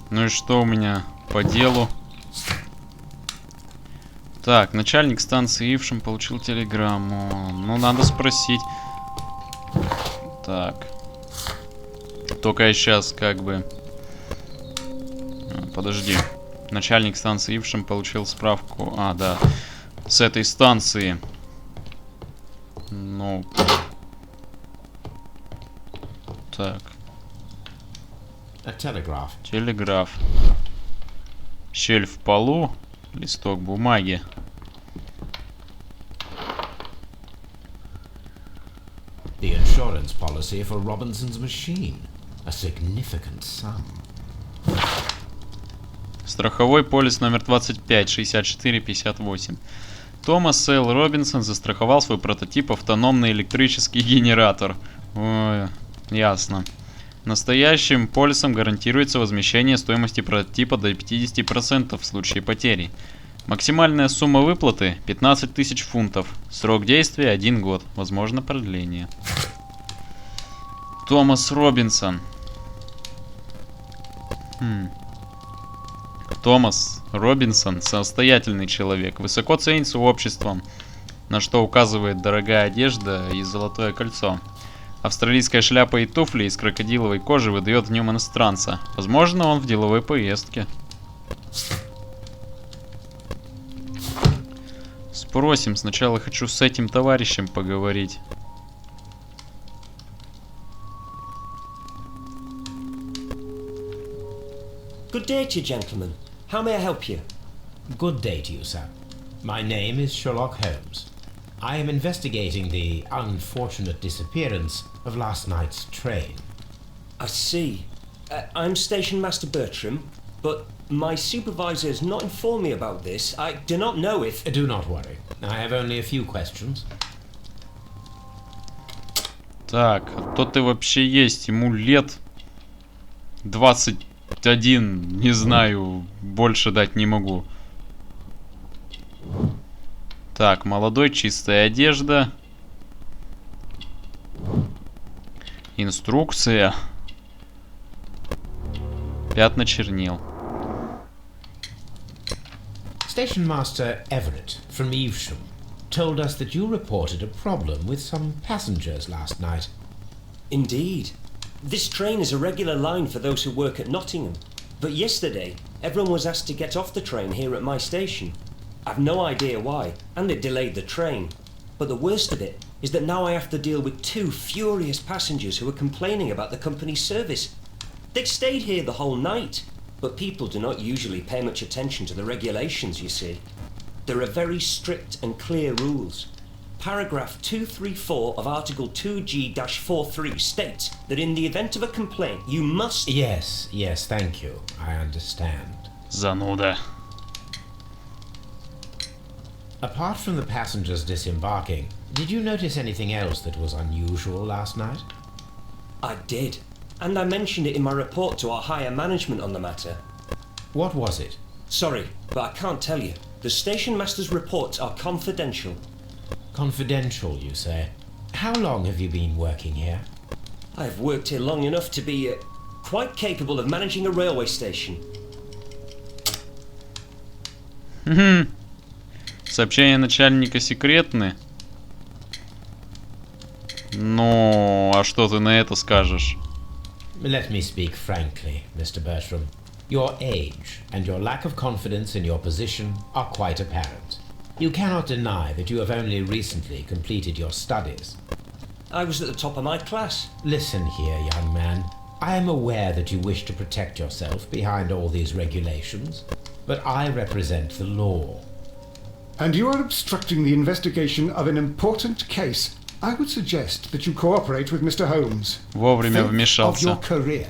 Ну и что у меня по делу? Так, начальник станции Ившем получил телеграмму. Ну, надо спросить. Так. Только я сейчас как бы... Подожди. Начальник станции Ившем получил справку. А, да. С этой станции. Ну... Так. Телеграф. Щель в полу. Листок бумаги. The insurance policy for Robinson's machine. A significant sum. Страховой полис номер 25, 64, 58. Томас Л. Робинсон застраховал свой прототип автономный электрический генератор. Ой, ясно. Настоящим полисом гарантируется возмещение стоимости прототипа до 50% в случае потери. Максимальная сумма выплаты 15 тысяч фунтов. Срок действия 1 год. Возможно продление. Томас Робинсон. Томас Робинсон самостоятельный человек. Высоко ценится обществом, на что указывает дорогая одежда и золотое кольцо. Австралийская шляпа и туфли из крокодиловой кожи выдает в нем иностранца. Возможно, он в деловой поездке. Спросим. Сначала хочу с этим товарищем поговорить. Good day to you, gentlemen. How may I help you? Good day to you, sir. My name is Sherlock Holmes. I am investigating the unfortunate disappearance of last night's train. I see. I'm Station Master Bertram, but my supervisor has not informed me about this. I do not know if... Do not worry. I have only a few questions. Так, кто ты вообще есть? Ему лет 21. Не знаю, больше дать не могу. Так, молодой, чистая одежда. Инструкция. Пятна чернил. Station Master Everett from Ivшem told us that you reported a problem with some passengers last night. Indeed. This train is a regular line for those who work at Nottingham. But yesterday, everyone was asked to get off the train here at my station. I've no idea why, and it delayed the train. But the worst of it is that now I have to deal with 2 furious passengers who are complaining about the company's service. They stayed here the whole night, but people do not usually pay much attention to the regulations, you see. There are very strict and clear rules. Paragraph 234 of Article 2G-43 states that in the event of a complaint, you must... Yes, thank you. I understand. Зануда. Apart from the passengers disembarking, did you notice anything else that was unusual last night? I did, and I mentioned it in my report to our higher management on the matter. What was it? Sorry, but I can't tell you. The station master's reports are confidential. Confidential, you say? How long have you been working here? I have worked here long enough to be quite capable of managing a railway station. Сообщения начальника секретны. Ну, а что ты на это скажешь? Let me speak frankly, Mr. Bertram. Your age and your lack of confidence in your position are quite apparent. You cannot deny that you have only recently completed your studies. I was at the top of my class. Listen here, young man. I am aware that you wish to protect yourself behind all these regulations, but I represent the law. And you are obstructing the investigation of an important case. I would suggest that you cooperate with Mr. Holmes. Вовремя Think вмешался. of your career.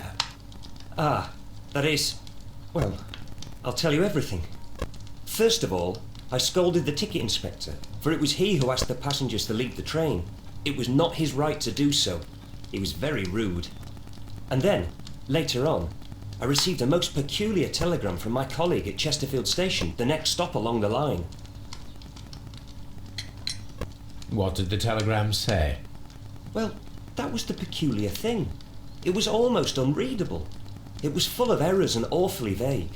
Ah, that is... Well, I'll tell you everything. First of all, I scolded the ticket inspector, for it was he who asked the passengers to leave the train. It was not his right to do so. He was very rude. And then, later on, I received a most peculiar telegram from my colleague at Chesterfield Station, the next stop along the line. What did the telegram say? Well, that was the peculiar thing. It was almost unreadable. It was full of errors and awfully vague.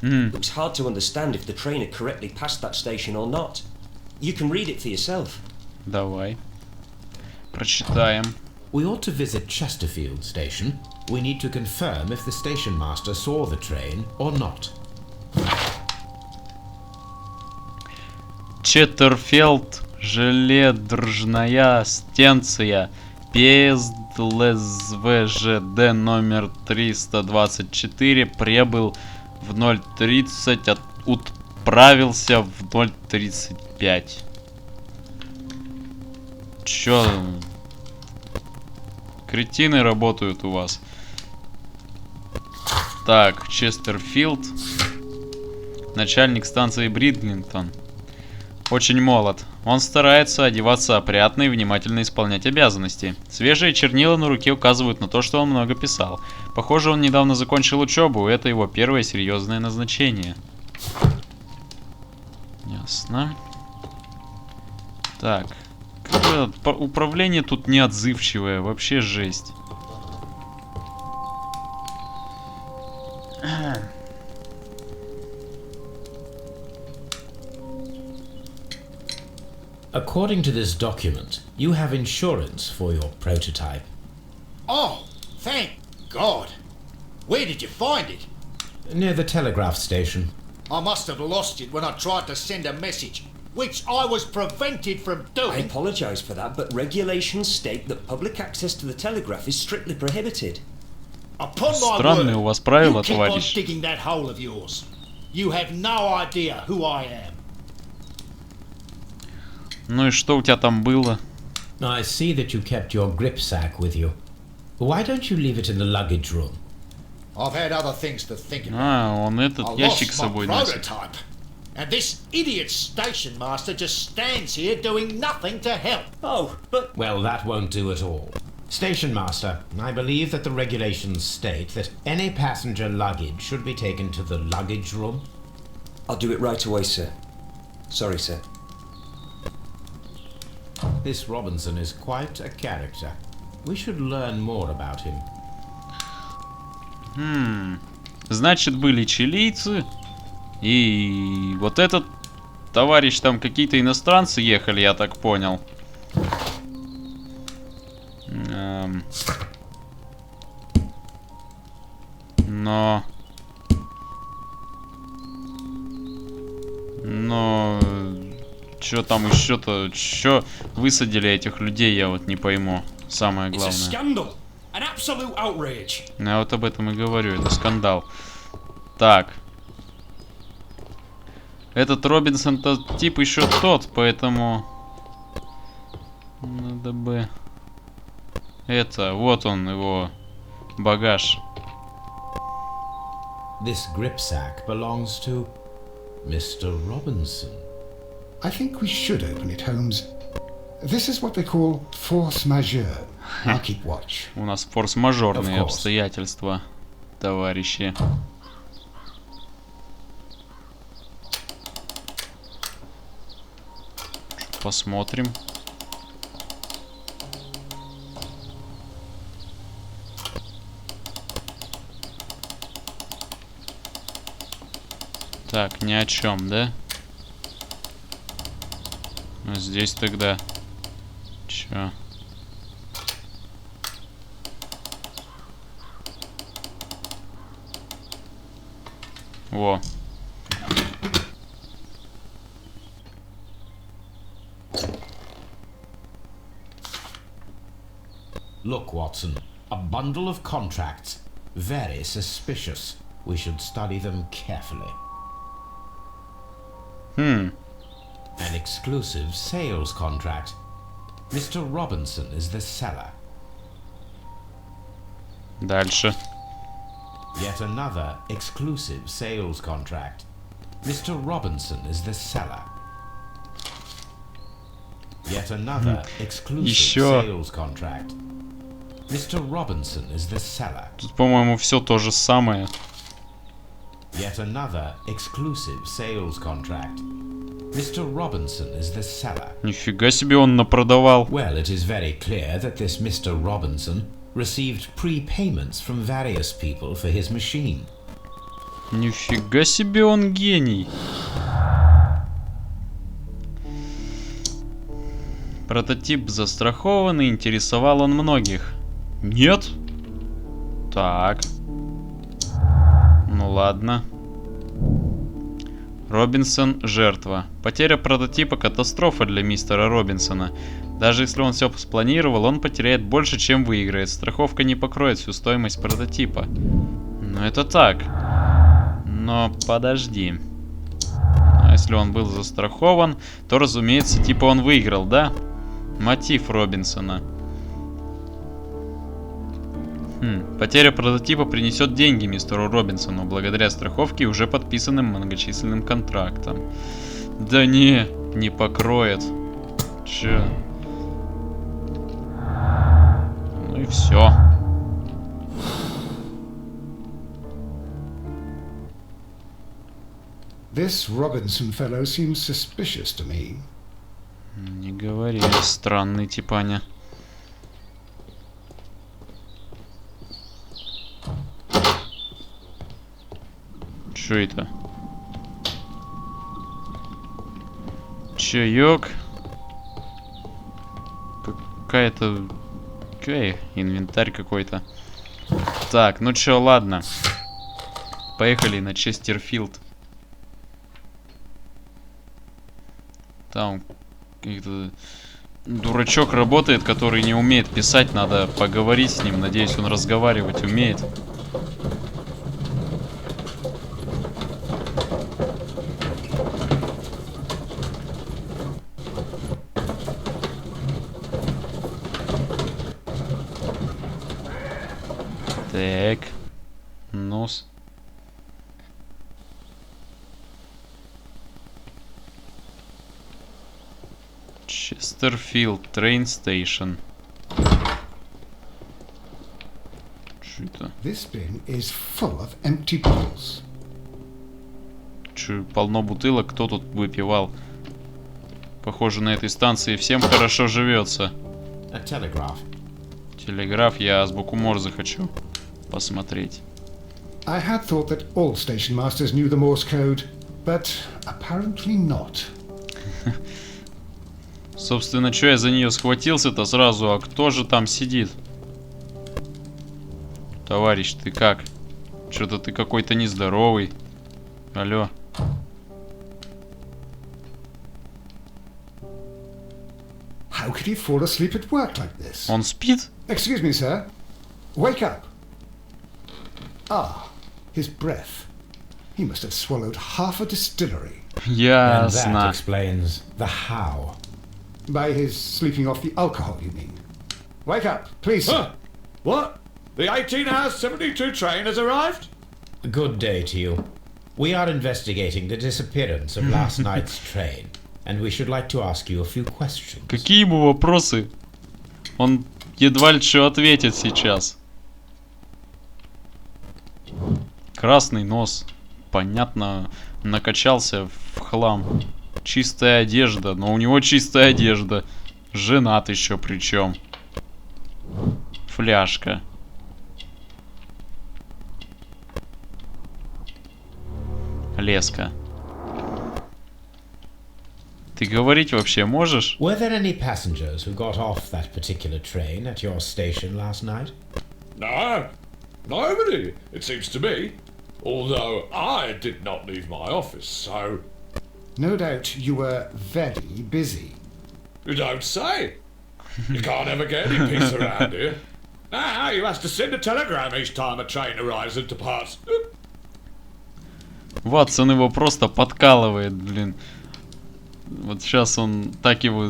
It was hard to understand if the train had correctly passed that station or not. You can read it for yourself. Давай. Прочитаем. We ought to visit Chesterfield station. We need to confirm if the station master saw the train or not. Четтерфилд, железнодорожная станция, поезд ЛСВЖД номер 324 прибыл в 0:30, отправился в 0:35. Чё? Кретины работают у вас. Так, Честерфилд. Начальник станции Бридлингтон. Очень молод. Он старается одеваться опрятно и внимательно исполнять обязанности. Свежие чернила на руке указывают на то, что он много писал. Похоже, он недавно закончил учебу, и это его первое серьезное назначение. Ясно. Так. Управление тут неотзывчивое, вообще жесть. According to this document, you have insurance for your prototype. Oh, thank God. Where did you find it? Near the telegraph station. I must have lost it when I tried to send a message, which I was prevented from I doing. apologise for that, but regulations state that public access to the telegraph is strictly prohibited. Upon my Странные у word, вас правила, you keep on товарищ. digging that hole of yours. You have no idea who I am. Ну и что у тебя там было? I see that you kept your gripsack with you. Why don't you leave it in the luggage room? I've had other things to think about. А, он I этот ящик с lost my собой носит. prototype. And this idiot station master just stands here doing nothing to help. Oh, but Well, that won't do at all. Station master, I believe that the regulations state that any passenger luggage should be taken to the luggage room. I'll do it right away, sir. Sorry, sir. This Robinson is quite a character. We should learn more about him. Значит, были чилийцы. И вот этот товарищ, там какие-то иностранцы ехали, я так понял. Но что там еще-то? Что высадили этих людей, я вот не пойму. Самое It's a главное. scandal, an absolute outrage. Я вот об этом и говорю, это скандал. Так. Этот Робинсон-то тип еще тот, поэтому... Надо бы... Это, вот он, его багаж. This gripsack belongs to Mr. Robinson. I think we should open it, Holmes. This is what they call force majeure. I'll keep watch. У нас форс-мажорные Of course. обстоятельства, товарищи. Посмотрим. Так, ни о чем, да? А здесь тогда... Чё? Во. Look, Watson, a bundle of contracts. Very suspicious. We should study them carefully. An exclusive sales contract. Mr. Robinson is the seller. Дальше. Yet another exclusive sales contract. Mr. Robinson is the seller. Yet another exclusive Еще. sales contract. Mr. Robinson is the seller. Тут, по-моему, все то же самое. Yet another exclusive sales contract. Mr. Robinson is the seller. Нифига себе он напродавал. Well, it is very clear that this Mr. Robinson received prepayments from various people for his machine. Нифига себе он гений. Прототип застрахован и интересовал он многих. Нет? Так. Ну ладно. Робинсон – жертва. Потеря прототипа – катастрофа для мистера Робинсона. Даже если он все спланировал, он потеряет больше, чем выиграет. Страховка не покроет всю стоимость прототипа. Ну это так. Но подожди. А если он был застрахован, то, разумеется, типа он выиграл, да? Мотив Робинсона. Потеря прототипа принесет деньги мистеру Робинсону, благодаря страховке и уже подписанным многочисленным контрактам. Да не покроет. Че? Ну и все. This Robinson fellow seems suspicious to me. Не говори, странный типаня. Что это? Чаек. Какая-то... инвентарь какой-то. Так, ну чё, ладно. Поехали на Честерфилд. Там какой-то дурачок работает, который не умеет писать. Надо поговорить с ним. Надеюсь, он разговаривать умеет. Так. Нос. Честерфилд, train station. Что это? This bin is full of empty bottles. Че, полно бутылок, кто тут выпивал? Похоже, на этой станции всем хорошо живется. Телеграф, я азбуку Морзе хочу посмотреть. I had thought that all station masters knew the Morse code, but apparently not. Собственно, что я за нее схватился-то сразу? А кто же там сидит? Товарищ, ты как? Что-то ты какой-то нездоровый. Алло. How could he fall asleep at work like this? Он спит? Excuse me, sir. Wake up. Ah, his breath. He must have swallowed half a distillery. And that Ясно. explains the how. By his sleeping off the alcohol, you mean? Wake up, please, sir. Huh? What? The 18 hours 72 train has arrived? Good day to you. We are investigating the disappearance of last night's train, and we should like to ask you a few questions. Какие ему вопросы? Он едва ли что ответит сейчас. Красный нос. Понятно, накачался в хлам. Чистая одежда, но у него чистая одежда. Женат еще причем. Фляжка. Леска. Ты говорить вообще можешь? Were there any passengers who got off that particular train at your station last night? No, nobody, it seems to me. Although I did not leave my office, so... No doubt you were very busy. You don't say. You can't ever get any peace around here. Now you have to send a telegram each time a train arrives and departs. Ватсон его просто подкалывает, блин. Вот сейчас он так его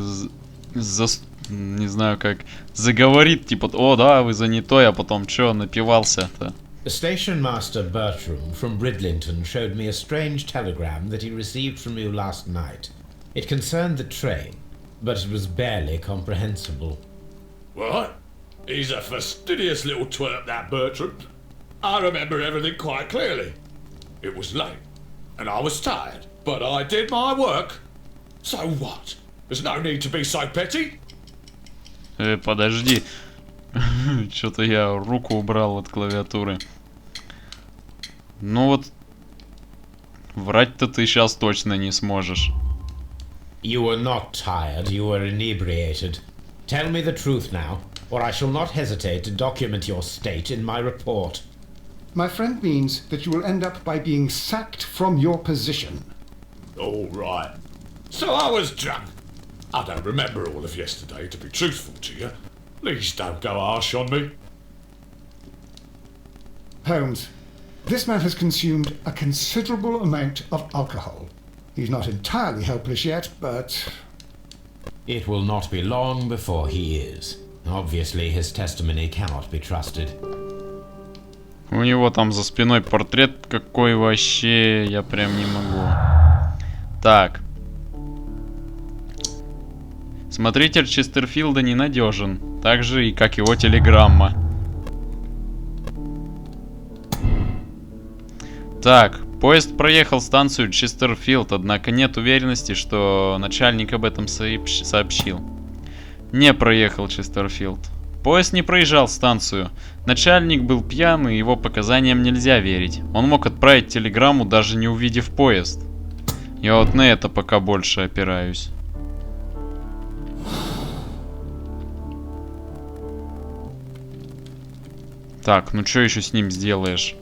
не знаю как заговорит, типа, о да, вы занятой, а потом чё, напивался-то? Station Master Bertram from Bridlington showed me a strange telegram that he received from you last night. It concerned the train, but it was barely comprehensible. What? He's a fastidious little twerp, that Bertram. I remember everything quite clearly. It was late, and I was tired, but I did my work. So what? There's no need to be so petty. Подожди. Что-то я руку убрал от клавиатуры. Ну вот, врать-то ты сейчас точно не сможешь. You were not tired, you were inebriated. Tell me the truth now, or I shall not hesitate to document your state in my report. My friend means that you will end up by being sacked from your position. All right. So I was drunk. I don't remember all of yesterday, to be truthful to you. Please don't go harsh on me. Holmes, this man has consumed a considerable amount of alcohol. He's not entirely helpless yet, but... It will not be long before he is. Obviously, his testimony cannot be trusted. У него там за спиной портрет какой вообще, я прям не могу. Так. Смотритель Честерфилда ненадежен. Так же и как его телеграмма. Так, поезд проехал станцию Честерфилд, однако нет уверенности, что начальник об этом сообщил. Не проехал Честерфилд. Поезд не проезжал станцию. Начальник был пьян, и его показаниям нельзя верить. Он мог отправить телеграмму, даже не увидев поезд. Я вот на это пока больше опираюсь. Так, ну что еще с ним сделаешь?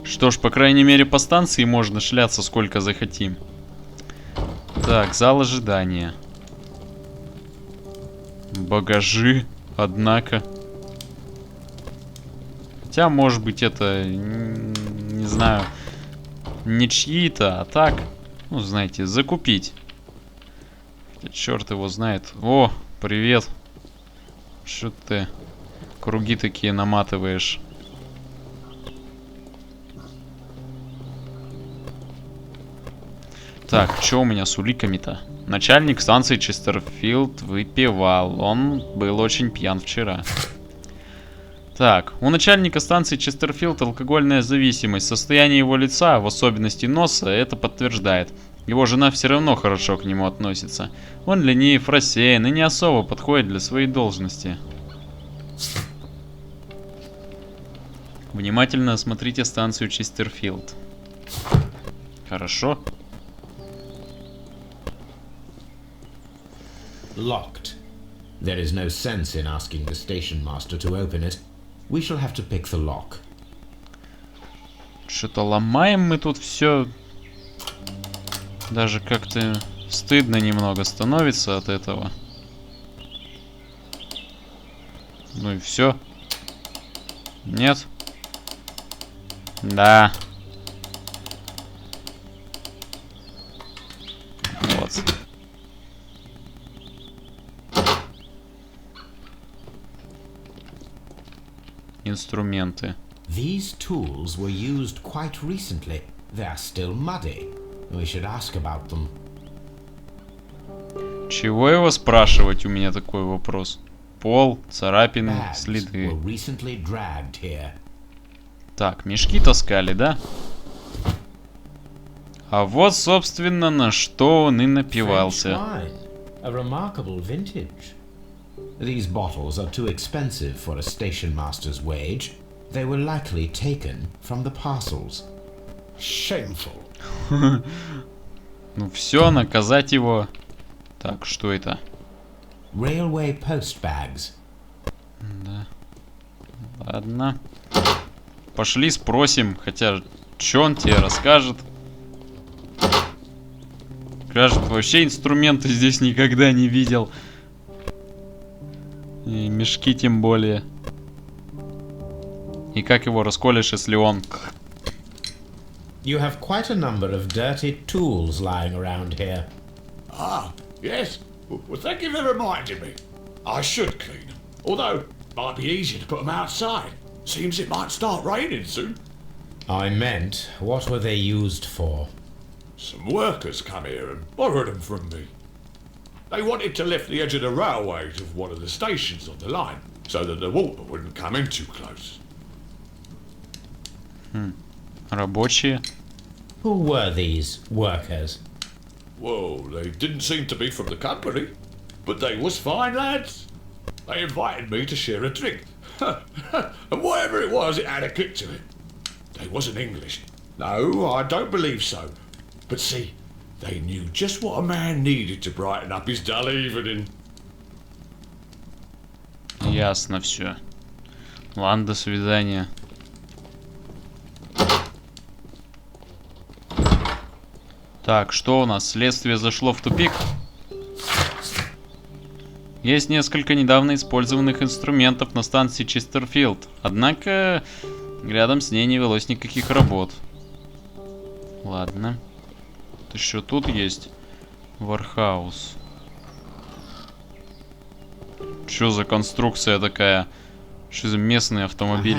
Что ж, по крайней мере, по станции можно шляться сколько захотим. Так, зал ожидания. Багажи, однако. Хотя, может быть, это, не знаю, не чьи-то, а так, ну, знаете, закупить. Хотя, черт его знает. О, привет. Что ты круги такие наматываешь? Так, что у меня с уликами-то? Начальник станции Честерфилд выпивал. Он был очень пьян вчера. Так, у начальника станции Честерфилд алкогольная зависимость. Состояние его лица, в особенности носа, это подтверждает. Его жена все равно хорошо к нему относится. Он ленив, рассеян и не особо подходит для своей должности. Внимательно осмотрите станцию Честерфилд. Хорошо. Locked. There is no sense in asking the station master to open it. We shall have to pick the lock. Что-то ломаем мы тут все. Даже как-то стыдно немного становится от этого. Ну и все. Нет? Да. Вот. Инструменты. These tools were used quite recently. They are still muddy. We should ask about them. Чего его спрашивать, у меня такой вопрос. Пол, царапины, Bags следы. were recently dragged here. Так, мешки таскали, да? А вот, собственно, на что он и напивался. French wine, a remarkable vintage. These bottles are too expensive for a station master's wage. They were likely taken from the parcels. Shameful. Ну все, наказать его. Так, что это? Railway post bags. Да. Ладно. Пошли спросим, хотя что он тебе расскажет? Скажет, вообще инструменты здесь никогда не видел. И мешки тем более. И как его расколешь, если он... You have quite a number of dirty tools lying around here. Ah, yes. Well, thank you for reminding me. I should clean them. Although, it might be easier to put them outside. Seems it might start raining soon. I meant, what were they used for? Some workers come here and borrowed them from me. They wanted to lift the edge of the railway to one of the stations on the line, so that the water wouldn't come in too close. Рабочие. Who were these workers? Well, they didn't seem to be from the company. but they was fine lads. They invited me to share a drink. And whatever it was, it had a kick to it. They wasn't English. No, I don't believe so. But see, they knew just what a man needed to brighten up his dull evening. Ясно все. Ладно, до свидания. Так, что у нас? Следствие зашло в тупик. Есть несколько недавно использованных инструментов на станции Честерфилд. Однако, рядом с ней не велось никаких работ. Ладно. Еще тут есть Вархаус. Что за конструкция такая? Что за местный автомобиль?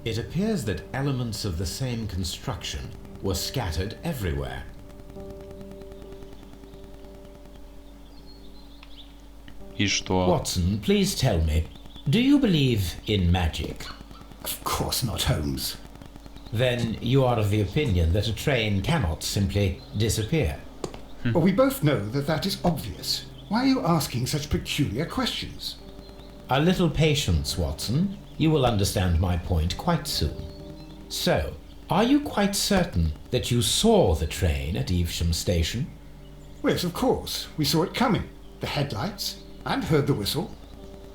It appears that elements of the same construction were scattered everywhere. И что? Watson, please tell me, do you believe in magic? Of course not, Holmes. Then you are of the opinion that a train cannot simply disappear. Well, we both know that that is obvious. Why are you asking such peculiar questions? A little patience, Watson. You will understand my point quite soon. So, are you quite certain that you saw the train at Ivsham station? Yes, of course. We saw it coming. The headlights, and heard the whistle.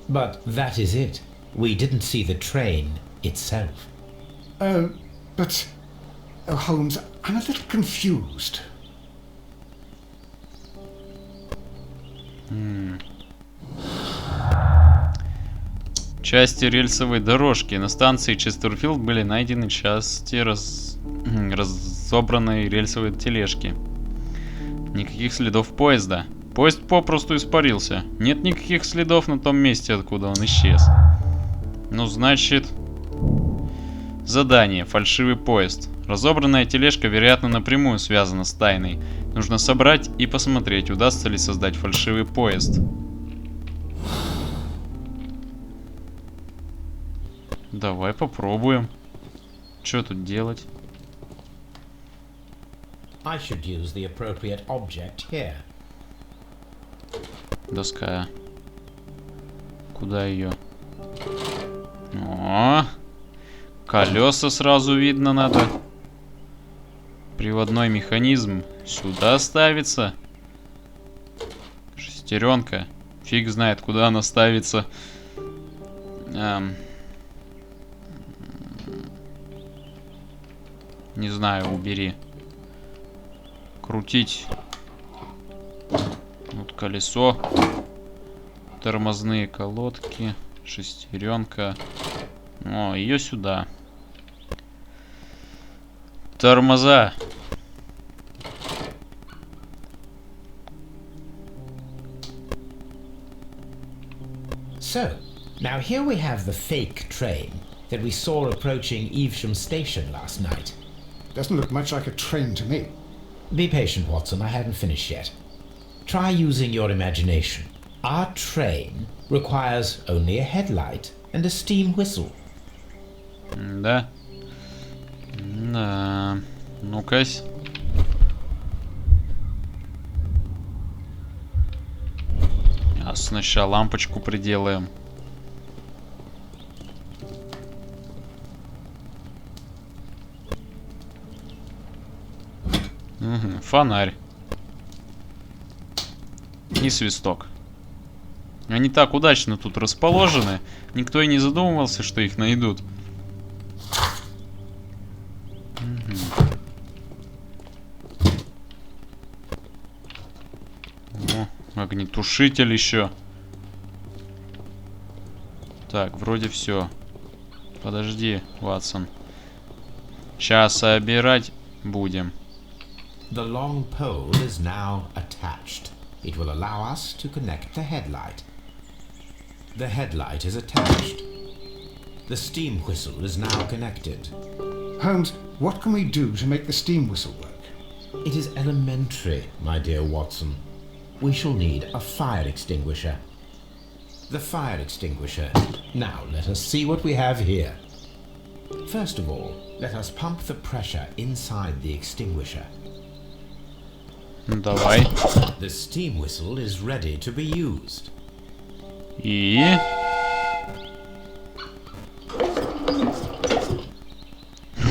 But that is it. We didn't see the train itself. But... Oh, Holmes, I'm a little confused. Части рельсовой дорожки на станции Честерфилд были найдены части разобранной рельсовой тележки. Никаких следов поезда. Поезд попросту испарился. Нет никаких следов на том месте, откуда он исчез. Ну, значит... Задание. Фальшивый поезд. Разобранная тележка, вероятно, напрямую связана с тайной. Нужно собрать и посмотреть, удастся ли создать фальшивый поезд. Давай попробуем. Что тут делать? I should use the appropriate object here. Доска. Куда ее? О, колеса сразу видно надо. Приводной механизм сюда ставится. Шестеренка. Фиг знает, куда она ставится. Не знаю, убери. Крутить. Вот колесо. Тормозные колодки. Шестеренка. О, ее сюда. Тормоза. So, now here we have the fake train that we saw approaching Evesham station last night. Doesn't look much like a train to me. Be patient, Watson, I haven't finished yet. Try using your imagination. Our train requires only a headlight and a steam whistle. Да. Да. Ну-кась. А сначала лампочку приделаем. Угу, фонарь. И свисток. Они так удачно тут расположены. Никто и не задумывался, что их найдут. О, огнетушитель еще. Так, вроде все. Подожди, Ватсон. Сейчас собирать будем. The long pole is now attached. It will allow us to connect the headlight. The headlight is attached. The steam whistle is now connected. Holmes, what can we do to make the steam whistle work? It is elementary, my dear Watson. We shall need a fire extinguisher. The fire extinguisher. Now let us see what we have here. First of all, let us pump the pressure inside the extinguisher. Ну, давай. The steam whistle is ready to be used. И...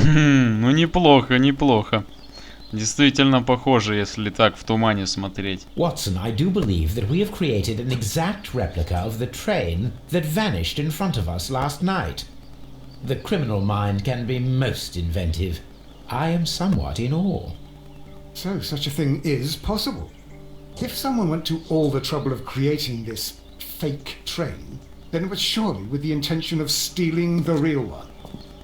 Ну, неплохо, неплохо. Действительно похоже, если так в тумане смотреть. Watson, I do believe that we have created an exact replica of the train that vanished in front of us last night. The criminal mind can be most inventive. I am somewhat in awe. So such a thing is possible. If someone went to all the trouble of creating this fake train, then it was surely with the intention of stealing the real one.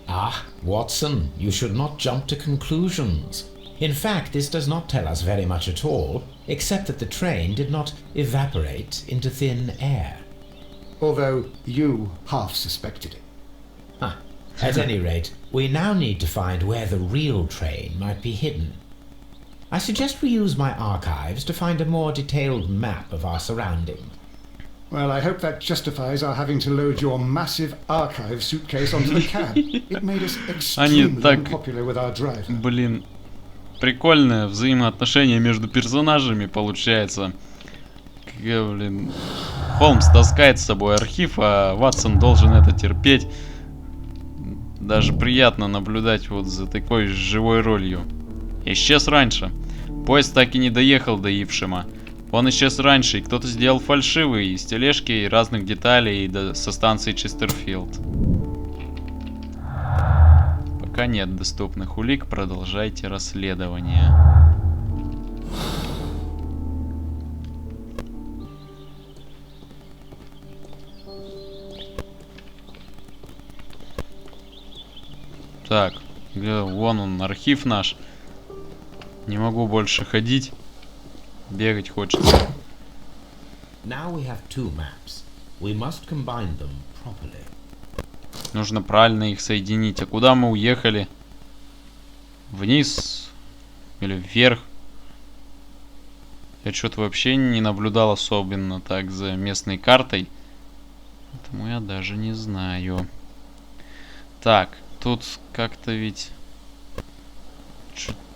Ah, Watson, you should not jump to conclusions. In fact, this does not tell us very much at all, except that the train did not evaporate into thin air. Although you half suspected it. Huh. At any rate, we now need to find where the real train might be hidden. I suggest we use my archives to find a more detailed map of our surroundings. Well, I hope that justifies our having to load your massive archive suitcase onto the cab. It made us extremely unpopular with our driver. Блин, прикольное взаимоотношение между персонажами получается. Блин, Холмс таскает с собой архив, а Ватсон должен это терпеть. Даже приятно наблюдать вот за такой живой ролью. Исчез раньше. Поезд так и не доехал до Ившема. Он исчез раньше, и кто-то сделал фальшивый из тележки и разных деталей со станции Честерфилд. Пока нет доступных улик, продолжайте расследование. Так, вон он, архив наш. Не могу больше ходить. Бегать хочется. Now we have two maps. We must combine them properly. Нужно правильно их соединить. А куда мы уехали? Вниз или вверх? Я что-то вообще не наблюдал особенно так за местной картой. Поэтому я даже не знаю. Так, тут как-то ведь...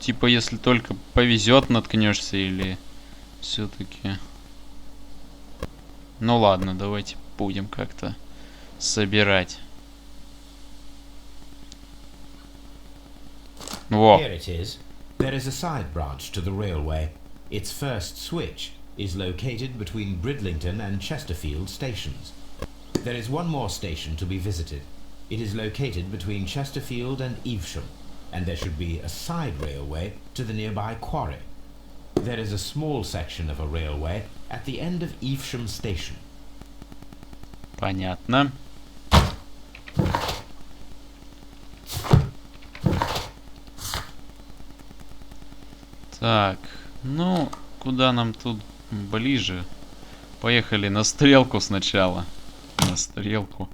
Типа, если только повезет, наткнешься или... Все-таки... Ну ладно, давайте будем как-то собирать. Во. Here it is. There is a side branch to the railway. Its first switch is located between Bridlington and Chesterfield stations. There is one more station to be visited. It is located between Chesterfield and Ivsham, and there should be a side railway to the nearby quarry. There is a small section of a railway at the end of Ivsham station. Понятно. Так, ну, куда нам тут ближе? Поехали на стрелку сначала. На стрелку.